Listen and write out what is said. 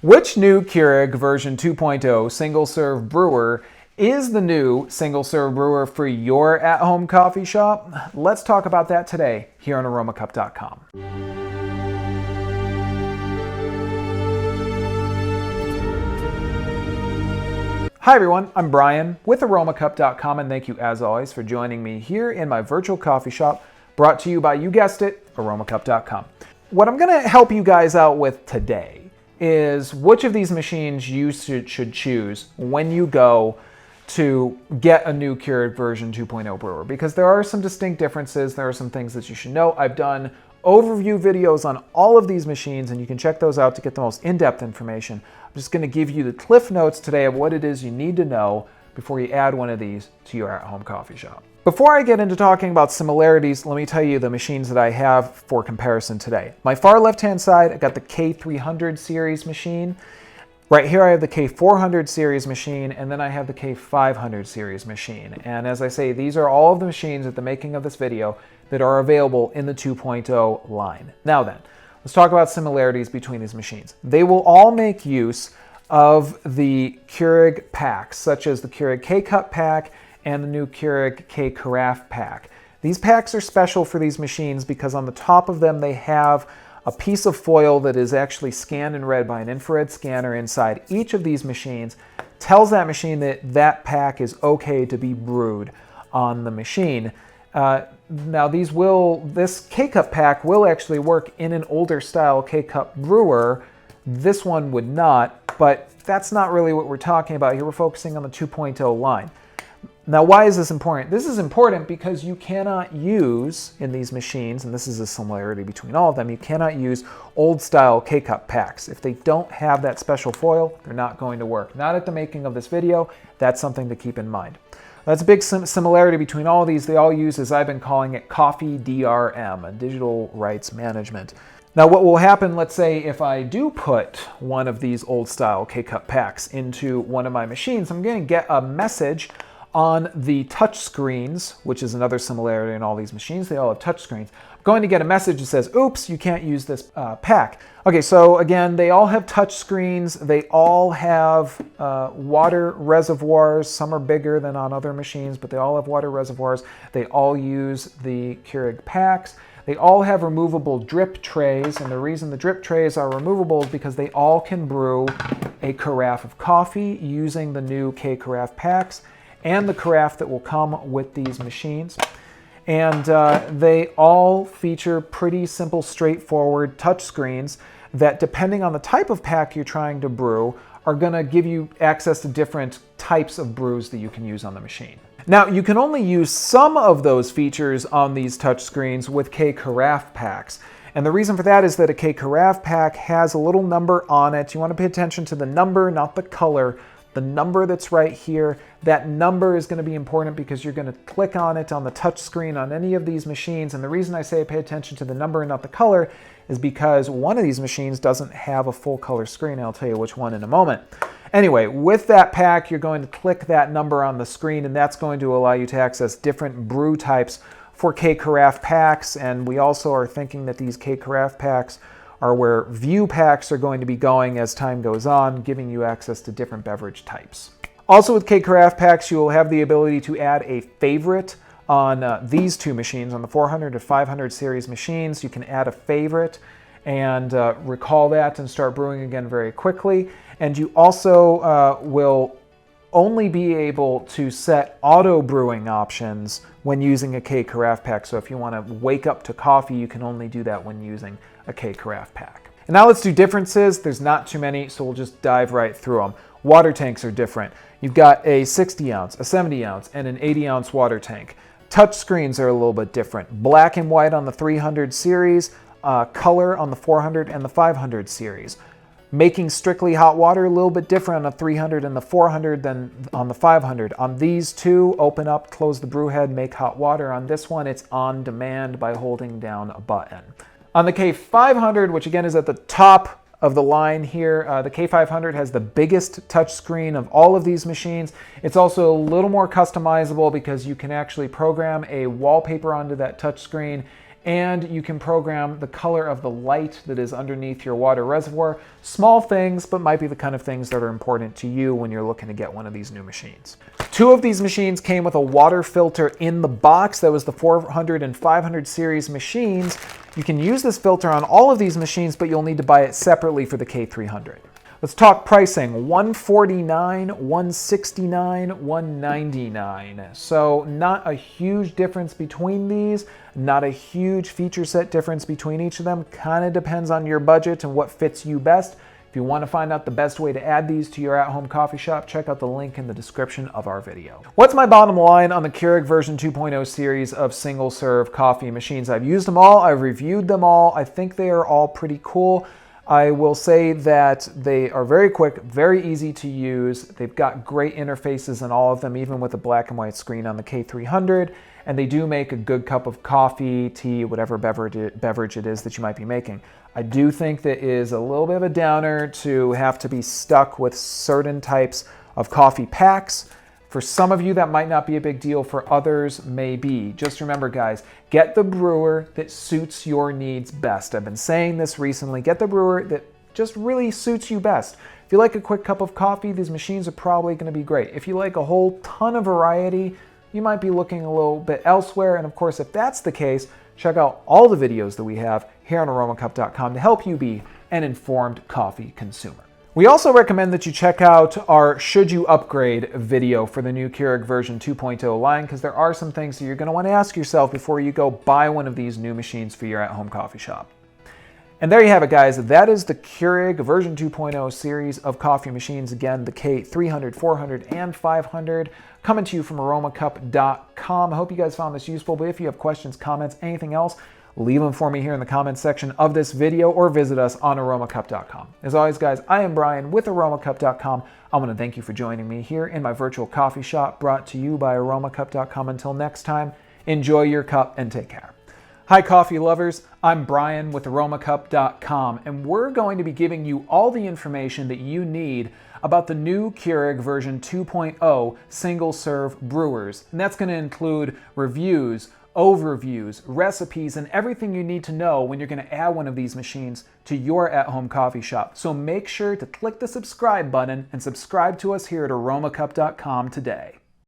Which new Keurig version 2.0 single-serve brewer is the new single-serve brewer for your at-home coffee shop? Let's talk about that today here on Aromacup.com. Hi everyone, I'm Brian with Aromacup.com, and thank you as always for joining me here in my virtual coffee shop, brought to you by, you guessed it, Aromacup.com. What I'm going to help you guys out with today is which of these machines you should choose when you go to get a new Keurig version 2.0 brewer, because there are some distinct differences. There are some things that you should know. I've done overview videos on all of these machines, and you can check those out to get the most in-depth information. I'm just going to give you the cliff notes today of what it is you need to know before you add one of these to your at-home coffee shop. Before I get into talking about similarities, let me tell you the machines that I have for comparison today. My far left-hand side, I got the K300 series machine. Right here I have the K400 series machine, and then I have the K500 series machine. And as I say, these are all of the machines at the making of this video that are available in the 2.0 line. Now then, let's talk about similarities between these machines. They will all make use of the Keurig packs, such as the Keurig K-Cup pack and the new Keurig K-Carafe pack. These packs are special for these machines because on the top of them they have a piece of foil that is actually scanned and read by an infrared scanner inside each of these machines, tells that machine that that pack is okay to be brewed on the machine. Now this K-Cup pack will actually work in an older style K-Cup brewer. This one would not, but that's not really what we're talking about here. We're focusing on the 2.0 line. Now, why is this important? This is important because you cannot use, in these machines, and this is a similarity between all of them, you cannot use old style K-Cup packs. If they don't have that special foil, they're not going to work. Not at the making of this video. That's something to keep in mind. That's a big similarity between all of these. They all use, as I've been calling it, coffee DRM, a digital rights management. Now what will happen, let's say if I do put one of these old style K-Cup packs into one of my machines, I'm going to get a message on the touch screens, which is another similarity in all these machines. They all have touch screens. I'm going to get a message that says, oops, you can't use this pack. Okay, so again, they all have touch screens. They all have water reservoirs. Some are bigger than on other machines, but they all have water reservoirs. They all use the Keurig packs. They all have removable drip trays, and the reason the drip trays are removable is because they all can brew a carafe of coffee using the new K-Carafe packs and the carafe that will come with these machines. And they all feature pretty simple, straightforward touch screens that, depending on the type of pack you're trying to brew, are going to give you access to different types of brews that you can use on the machine. Now, you can only use some of those features on these touch screens with K-Carafe packs. And the reason for that is that a K-Carafe pack has a little number on it. You want to pay attention to the number, not the color. The number that's right here, that number is going to be important because you're going to click on it on the touch screen on any of these machines. And the reason I say pay attention to the number and not the color is because one of these machines doesn't have a full color screen. I'll tell you which one in a moment. Anyway, with that pack, you're going to click that number on the screen, and that's going to allow you to access different brew types for K-Carafe packs. And we also are thinking that these K-Carafe packs are where view packs are going to be going as time goes on, giving you access to different beverage types. Also with K-Carafe packs, you will have the ability to add a favorite on these two machines. On the 400 to 500 series machines, you can add a favorite and recall that and start brewing again very quickly. And you also will only be able to set auto brewing options when using a K-Carafe pack. So if you want to wake up to coffee, you can only do that when using a K-Carafe pack. And now let's do differences. There's not too many, so we'll just dive right through them. Water tanks are different. You've got a 60 ounce, a 70 ounce, and an 80 ounce water tank. Touch screens are a little bit different. Black and white on the 300 series, color on the 400 and the 500 series. Making strictly hot water, a little bit different on the 300 and the 400 than on the 500. On these two, open up, close the brew head, make hot water. On this one, it's on demand by holding down a button. On the K500, which again is at the top of the line here, the K500 has the biggest touch screen of all of these machines. It's also a little more customizable because you can actually program a wallpaper onto that touch screen and you can program the color of the light that is underneath your water reservoir. Small things, but might be the kind of things that are important to you when you're looking to get one of these new machines. 2 of these machines came with a water filter in the box. That was the 400 and 500 series machines. You can use this filter on all of these machines, but you'll need to buy it separately for the K300. Let's talk pricing. $149, $169, $199. So not a huge difference between these, not a huge feature set difference between each of them. Kind of depends on your budget and what fits you best. If you want to find out the best way to add these to your at-home coffee shop, check out the link in the description of our video. What's my bottom line on the Keurig version 2.0 series of single-serve coffee machines? I've used them all. I've reviewed them all. I think they are all pretty cool. I will say that they are very quick, very easy to use. They've got great interfaces in all of them, even with a black and white screen on the K300. And they do make a good cup of coffee, tea, whatever beverage it is that you might be making. I do think that is a little bit of a downer to have to be stuck with certain types of coffee packs. For some of you, that might not be a big deal. For others, maybe. Just remember, guys, get the brewer that suits your needs best. I've been saying this recently. Get the brewer that just really suits you best. If you like a quick cup of coffee, these machines are probably going to be great. If you like a whole ton of variety, you might be looking a little bit elsewhere. And of course, if that's the case, check out all the videos that we have here on Aromacup.com to help you be an informed coffee consumer. We also recommend that you check out our Should You Upgrade video for the new Keurig version 2.0 line, because there are some things that you're going to want to ask yourself before you go buy one of these new machines for your at-home coffee shop. And there you have it, guys. That is the Keurig version 2.0 series of coffee machines. Again, the K300, 400, and 500 coming to you from Aromacup.com. I hope you guys found this useful, but if you have questions, comments, anything else, leave them for me here in the comments section of this video or visit us on Aromacup.com. As always, guys, I am Brian with Aromacup.com. I want to thank you for joining me here in my virtual coffee shop brought to you by Aromacup.com. Until next time, enjoy your cup and take care. Hi, coffee lovers. I'm Brian with Aromacup.com, and we're going to be giving you all the information that you need about the new Keurig version 2.0 single-serve brewers. And that's going to include reviews, overviews, recipes, and everything you need to know when you're going to add one of these machines to your at-home coffee shop. So make sure to click the subscribe button and subscribe to us here at Aromacup.com today.